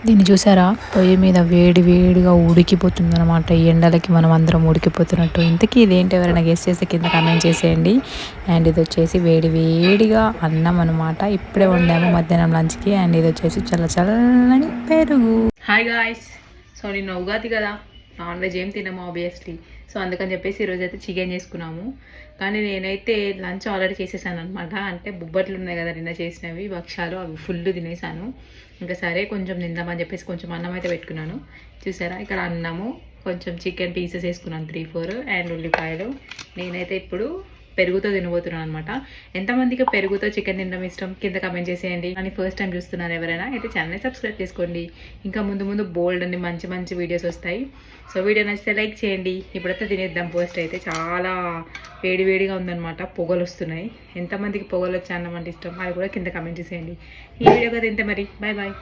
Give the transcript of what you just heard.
దీన్ని చూసారా, పొయ్యి మీద వేడి వేడిగా ఉడికిపోతుంది అనమాట. ఈ ఎండలకి మనం అందరం ఉడికిపోతున్నట్టు. ఇంతకీ ఇదేంటి, ఎవరైనా గెస్ట్ చేస్తే కింద కామెంట్ చేసేయండి. అండ్ ఇది వచ్చేసి వేడి వేడిగా అన్నం అనమాట. ఇప్పుడే వండాము మధ్యాహ్నం లంచ్కి. అండ్ ఇది వచ్చేసి చల్ల చల్లని పెరుగు. Hi guys. సో నిన్న ఉగాది కదా, నాన్ వెజ్ ఏం తినము ఆబ్వియస్లీ. సో అందుకని చెప్పేసి ఈరోజు అయితే చికెన్ చేసుకున్నాము. కానీ నేనైతే లంచ్ ఆల్రెడీ చేసేసాను అనమాట. అంటే బుబ్బట్లు ఉన్నాయి కదా నిన్న చేసినవి, భక్షాలు, అవి ఫుల్ తినేసాను. ఇంకా సరే కొంచెం తిందామని చెప్పేసి కొంచెం అన్నం అయితే పెట్టుకున్నాను. చూసారా, ఇక్కడ అన్నము, కొంచెం చికెన్ పీసెస్ వేసుకున్నాను 3-4 అండ్ ఉల్లిపాయలు. నేనైతే ఇప్పుడు పెరుగుతో తినబోతున్నాను అనమాట. ఎంతమందికి పెరుగుతో చికెన్ తినడం ఇష్టం కింద కమెంట్ చేసేయండి. అని ఫస్ట్ టైం చూస్తున్నారు ఎవరైనా అయితే ఛానల్ని సబ్స్క్రైబ్ చేసుకోండి. ఇంకా ముందు ముందు బోల్డ్ అన్ని మంచి మంచి వీడియోస్ వస్తాయి. సో వీడియో నచ్చితే లైక్ చేయండి. ఇప్పుడైతే తినేద్దాం. ఫస్ట్ అయితే చాలా వేడి వేడిగా ఉందన్నమాట, పొగలు వస్తున్నాయి. ఎంతమందికి పొగలు వచ్చే అన్నం అంటే ఇష్టం అది కూడా కింద కమెంట్ చేసేయండి. ఈ వీడియో కదా ఇంతే, మరి బాయ్ బాయ్.